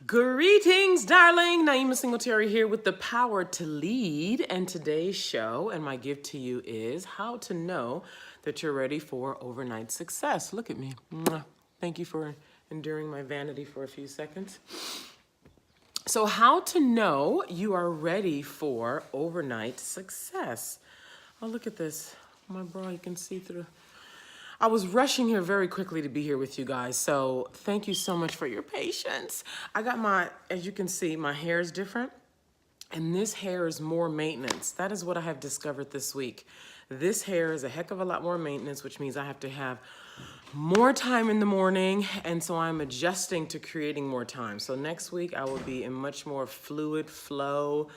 Greetings, darling. Naima Singletary here with the power to lead. And today's show, and my gift to you is how to know that you're ready for overnight success. Look at me. Mwah. Thank you for enduring my vanity for a few seconds. So how to know you are ready for overnight success. Oh, look at this. My bra, you can see through. I was rushing here very quickly to be here with you guys, so thank you so much for your patience. I got as you can see, my hair is different, and this hair is more maintenance. That is what I have discovered this week. This hair is a heck of a lot more maintenance, which means I have to have more time in the morning, and so I'm adjusting to creating more time. So next week, I will be in much more fluid flow,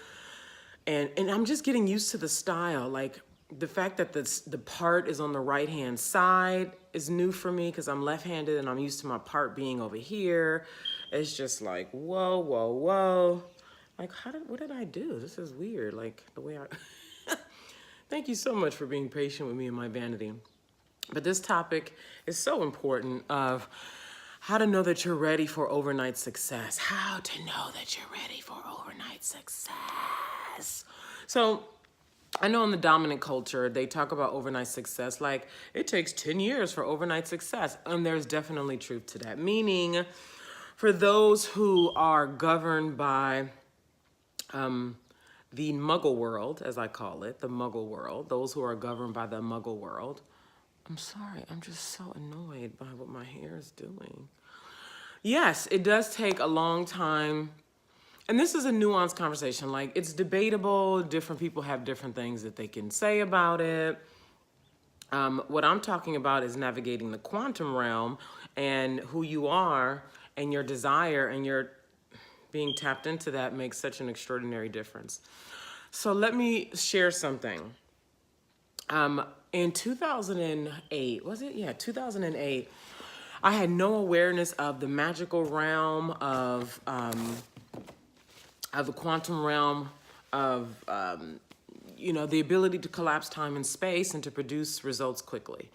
and I'm just getting used to the style. Like, the fact that the part is on the right-hand side is new for me because I'm left-handed and I'm used to my part being over here. It's just like, whoa, whoa, whoa. Like, what did I do? This is weird, like the way I... Thank you so much for being patient with me and my vanity. But this topic is so important of how to know that you're ready for overnight success. How to know that you're ready for overnight success. So, I know in the dominant culture, they talk about overnight success like it takes 10 years for overnight success. And there's definitely truth to that. Meaning, for those who are governed by the muggle world, as I call it, the muggle world, those who are governed by the muggle world. I'm sorry, I'm just so annoyed by what my hair is doing. Yes, it does take a long time. And this is a nuanced conversation. Like, it's debatable. Different people have different things that they can say about it. What I'm talking about is navigating the quantum realm and who you are and your desire, and your being tapped into that makes such an extraordinary difference. So let me share something. In 2008, was it? Yeah, 2008, I had no awareness of the magical realm of the quantum realm of, the ability to collapse time and space and to produce results quickly.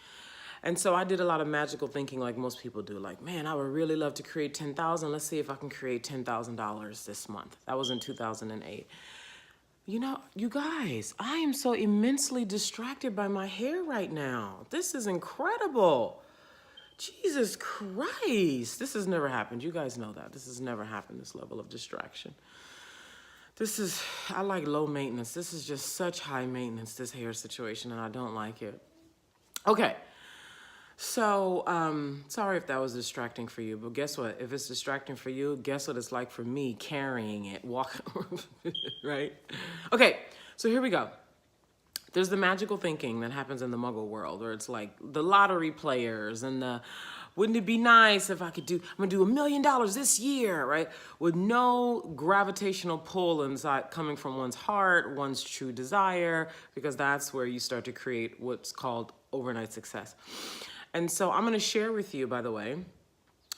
And so I did a lot of magical thinking like most people do. Like, man, I would really love to create 10,000. Let's see if I can create $10,000 this month. That was in 2008. You know, you guys, I am so immensely distracted by my hair right now. This is incredible. Jesus Christ. This has never happened. You guys know that. This has never happened, this level of distraction. I like low maintenance. This is just such high maintenance, this hair situation, and I don't like it. Okay, so sorry if that was distracting for you, but guess what? If it's distracting for you, guess what it's like for me carrying it, walking, right? Okay, so here we go. There's the magical thinking that happens in the muggle world, where it's like the lottery players and wouldn't it be nice if I'm gonna do $1 million this year, right? With no gravitational pull inside coming from one's heart, one's true desire, because that's where you start to create what's called overnight success. And so I'm gonna share with you, by the way,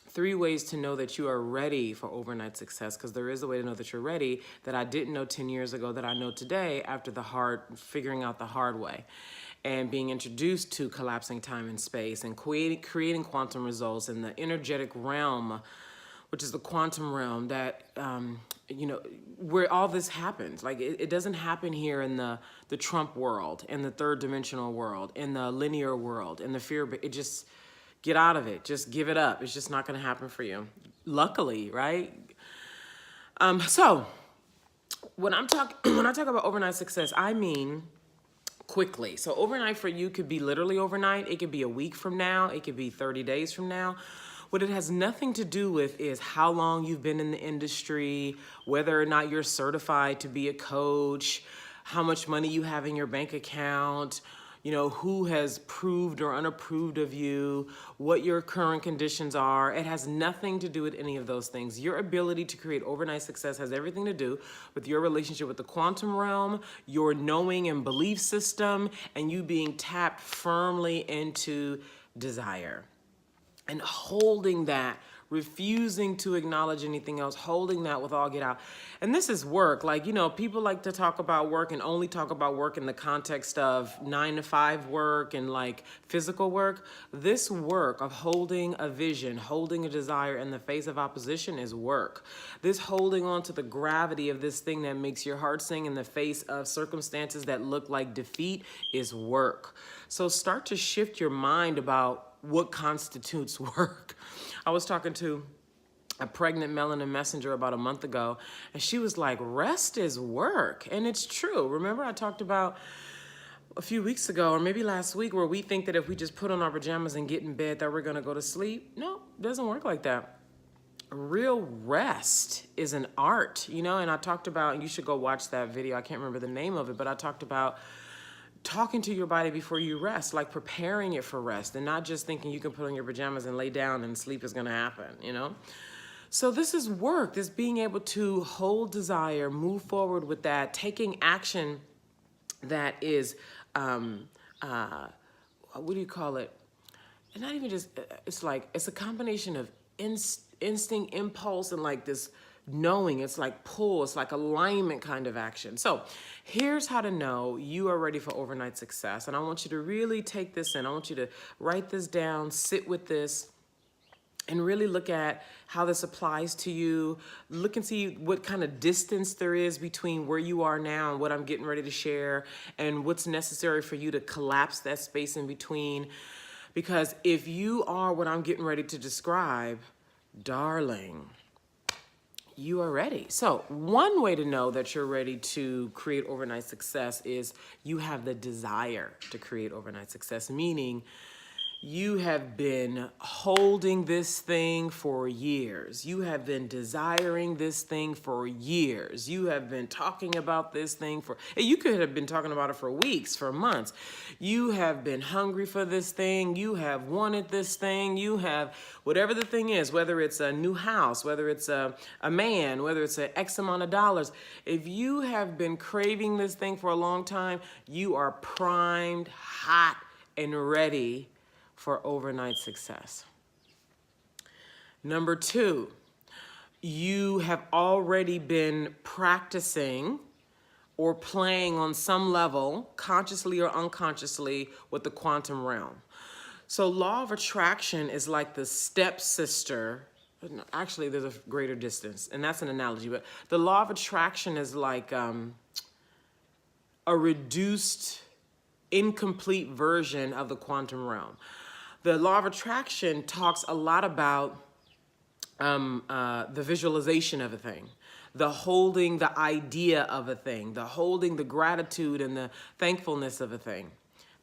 3 ways to know that you are ready for overnight success, because there is a way to know that you're ready that I didn't know 10 years ago that I know today after figuring out the hard way and being introduced to collapsing time and space and creating quantum results in the energetic realm, which is the quantum realm that, where all this happens. Like, it doesn't happen here in the Trump world, in the third dimensional world, in the linear world, in the fear, it just... Get out of it. Just give it up. It's just not going to happen for you. Luckily, right? So when I talk about overnight success, I mean quickly. So overnight for you could be literally overnight. It could be a week from now. It could be 30 days from now. What it has nothing to do with is how long you've been in the industry, whether or not you're certified to be a coach, how much money you have in your bank account, who has proved or unapproved of you, what your current conditions are. It has nothing to do with any of those things. Your ability to create overnight success has everything to do with your relationship with the quantum realm, your knowing and belief system, and you being tapped firmly into desire and holding that refusing to acknowledge anything else, holding that with all get out. And this is work. Like, you know, people like to talk about work and only talk about work in the context of 9-to-5 work and like physical work. This work of holding a vision, holding a desire in the face of opposition is work. This holding on to the gravity of this thing that makes your heart sing in the face of circumstances that look like defeat is work. So start to shift your mind about what constitutes work. I was talking to a pregnant Melanin Messenger about a month ago, and she was like, rest is work. And it's true. Remember I talked about a few weeks ago, or maybe last week, where we think that if we just put on our pajamas and get in bed that we're gonna go to sleep? No, it doesn't work like that. Real rest is an art, you know, and I talked about, and you should go watch that video, I can't remember the name of it, but I talked about talking to your body before you rest, like preparing it for rest, and not just thinking you can put on your pajamas and lay down and sleep is gonna happen, you know? So this is work, this being able to hold desire, move forward with that, taking action that is, what do you call it? And not even just, it's like, it's a combination of instinct, impulse, and like this knowing. It's like pull, it's like alignment kind of action. So here's how to know you are ready for overnight success. And I want you to really take this in. I want you to write this down, sit with this, and really look at how this applies to you. Look and see what kind of distance there is between where you are now and what I'm getting ready to share, and what's necessary for you to collapse that space in between. Because if you are what I'm getting ready to describe, darling, you are ready. So one way to know that you're ready to create overnight success is you have the desire to create overnight success, meaning you have been holding this thing for years. You have been desiring this thing for years. You have been talking about this thing for, you could have been talking about it for weeks, for months. You have been hungry for this thing. You have wanted this thing. You have, whatever the thing is, whether it's a new house, whether it's a man, whether it's an X amount of dollars. If you have been craving this thing for a long time, you are primed, hot, and ready for overnight success. Number two, you have already been practicing or playing on some level, consciously or unconsciously, with the quantum realm. So law of attraction is like the stepsister. Actually, there's a greater distance, and that's an analogy, but the law of attraction is like a reduced, incomplete version of the quantum realm. The law of attraction talks a lot about the visualization of a thing, the holding the idea of a thing, the holding the gratitude and the thankfulness of a thing.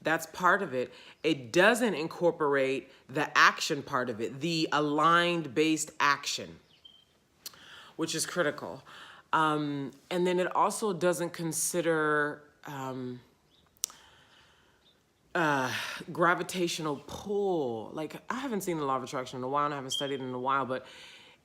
That's part of it. It doesn't incorporate the action part of it, the aligned based action, which is critical. And then it also doesn't consider gravitational pull. Like, I haven't seen the law of attraction in a while, and I haven't studied it in a while, but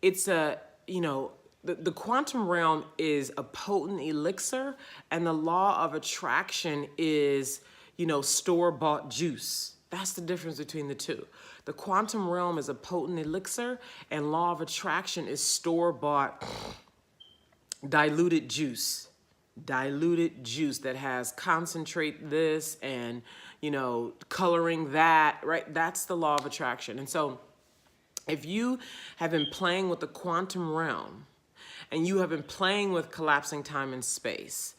it's a, you know, the quantum realm is a potent elixir, and the law of attraction is, you know, store-bought juice. That's the difference between the two. The quantum realm is a potent elixir, and law of attraction is store-bought diluted juice. Diluted juice that has concentrate this and, you know, coloring that, right? That's the law of attraction. And so if you have been playing with the quantum realm and you have been playing with collapsing time and space,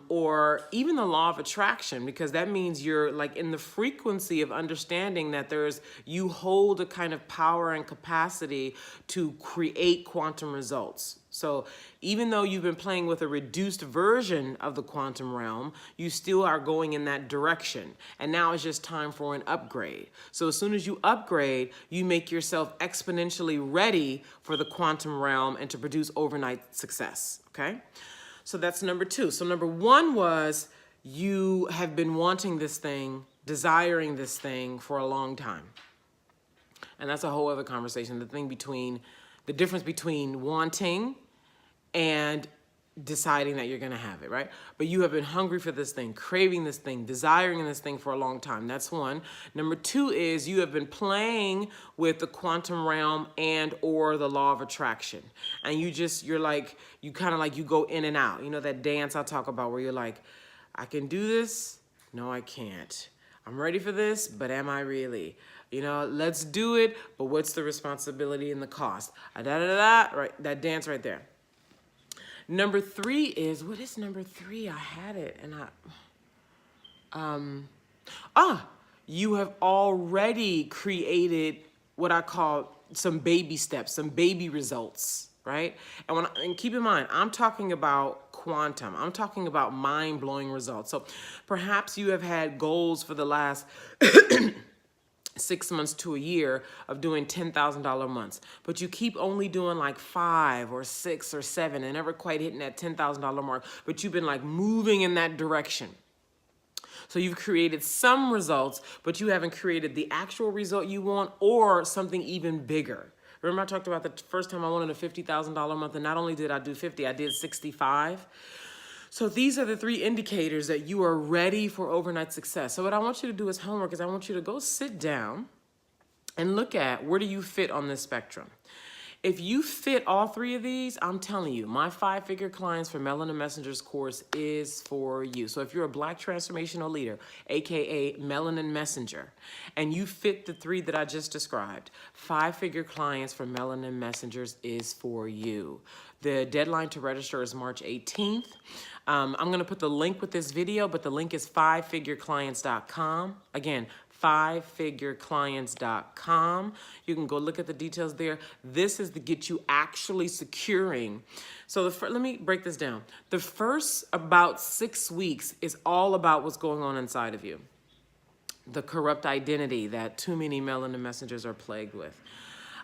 or even the law of attraction, because that means you're like in the frequency of understanding that you hold a kind of power and capacity to create quantum results. So even though you've been playing with a reduced version of the quantum realm, you still are going in that direction. And now it's just time for an upgrade. So as soon as you upgrade, you make yourself exponentially ready for the quantum realm and to produce overnight success, okay? So that's number two. So number one was you have been wanting this thing, desiring this thing for a long time. And that's a whole other conversation. The difference between wanting and deciding that you're going to have it, right? But you have been hungry for this thing, craving this thing, desiring this thing for a long time. That's one. Number two is you have been playing with the quantum realm and or the law of attraction. And you're like, you kind of like, you go in and out. You know, that dance I talk about where you're like, I can do this. No, I can't. I'm ready for this, but am I really? You know, let's do it, but what's the responsibility and the cost? Right, that dance right there. Number three is, what is number three? I had it and you have already created what I call some baby steps, some baby results, right? And keep in mind, I'm talking about quantum. I'm talking about mind-blowing results. So perhaps you have had goals for the last 6 months to a year of doing $10,000 months, but you keep only doing like 5 or 6 or 7 and never quite hitting that $10,000 mark, but you've been like moving in that direction. So you've created some results, but you haven't created the actual result you want or something even bigger. Remember I talked about the first time I wanted a $50,000 month, and not only did I do 50, I did 65. So these are the 3 indicators that you are ready for overnight success. So what I want you to do as homework is I want you to go sit down and look at where do you fit on this spectrum. If you fit all 3 of these, I'm telling you, my 5-figure clients for Melanin Messengers course is for you. So if you're a Black transformational leader, AKA Melanin Messenger, and you fit the 3 that I just described, 5-figure clients for Melanin Messengers is for you. The deadline to register is March 18th. I'm going to put the link with this video, but the link is 5figureclients.com. Again, 5figureclients.com. You can go look at the details there. This is to get you actually securing. So let me break this down. The first about 6 weeks is all about what's going on inside of you. The corrupt identity that too many Melanin Messengers are plagued with.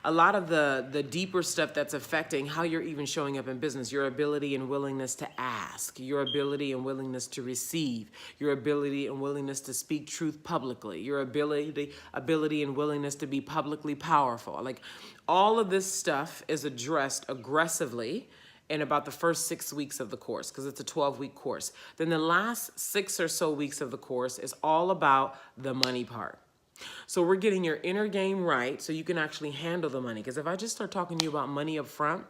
A lot of the deeper stuff that's affecting how you're even showing up in business, your ability and willingness to ask, your ability and willingness to receive, your ability and willingness to speak truth publicly, your ability and willingness to be publicly powerful. Like all of this stuff is addressed aggressively in about the first 6 weeks of the course, because it's a 12-week course. Then the last 6 or so weeks of the course is all about the money part. So we're getting your inner game right so you can actually handle the money. Because if I just start talking to you about money up front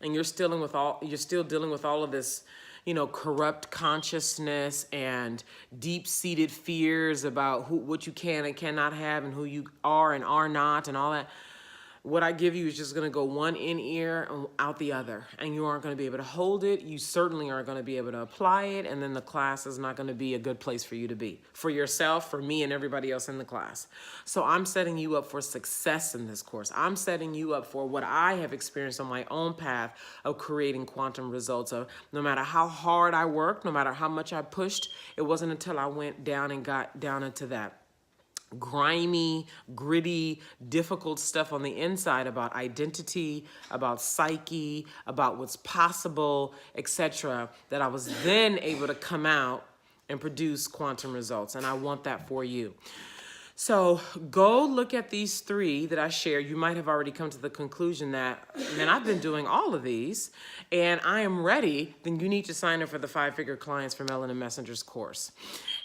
and you're still dealing with all of this, you know, corrupt consciousness and deep-seated fears about what you can and cannot have and who you are and are not and all that, what I give you is just going to go one in ear and out the other, and you aren't going to be able to hold it. You certainly aren't going to be able to apply it, and then the class is not going to be a good place for you to be, for yourself, for me, and everybody else in the class. So I'm setting you up for success in this course. I'm setting you up for what I have experienced on my own path of creating quantum results. Of no matter how hard I worked, no matter how much I pushed, it wasn't until I went down and got down into that grimy, gritty, difficult stuff on the inside about identity, about psyche, about what's possible, etc., that I was then able to come out and produce quantum results. And I want that for you. So go look at these 3 that I share. You might have already come to the conclusion that, man, I've been doing all of these and I am ready. Then you need to sign up for the 5-figure clients for Melanin Messengers course.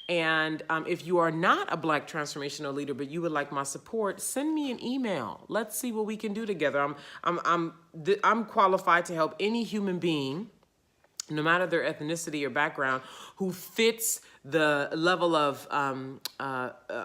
And if you are not a Black transformational leader, but you would like my support, send me an email. Let's see what we can do together. I'm qualified to help any human being, no matter their ethnicity or background, who fits the level of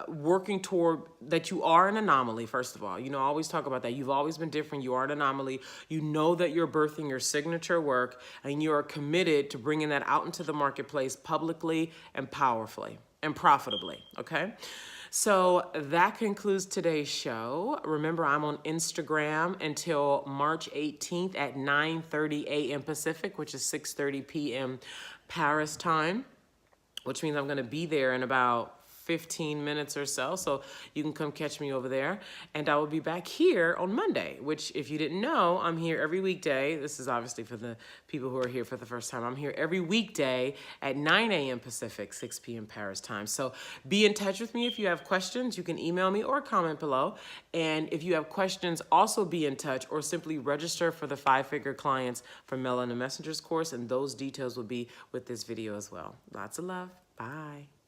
working toward that you are an anomaly, first of all. You know, I always talk about that. You've always been different. You are an anomaly. You know that you're birthing your signature work, and you are committed to bringing that out into the marketplace publicly and powerfully and profitably, okay? So that concludes today's show. Remember, I'm on Instagram until March 18th at 9:30 a.m. Pacific, which is 6:30 p.m. Paris time, which means I'm going to be there in about 15 minutes or so. So you can come catch me over there. And I will be back here on Monday, which if you didn't know, I'm here every weekday. This is obviously for the people who are here for the first time. I'm here every weekday at 9 a.m. Pacific, 6 p.m. Paris time. So be in touch with me if you have questions. You can email me or comment below. And if you have questions, also be in touch or simply register for the 5-figure clients from Melanin Messengers course. And those details will be with this video as well. Lots of love. Bye.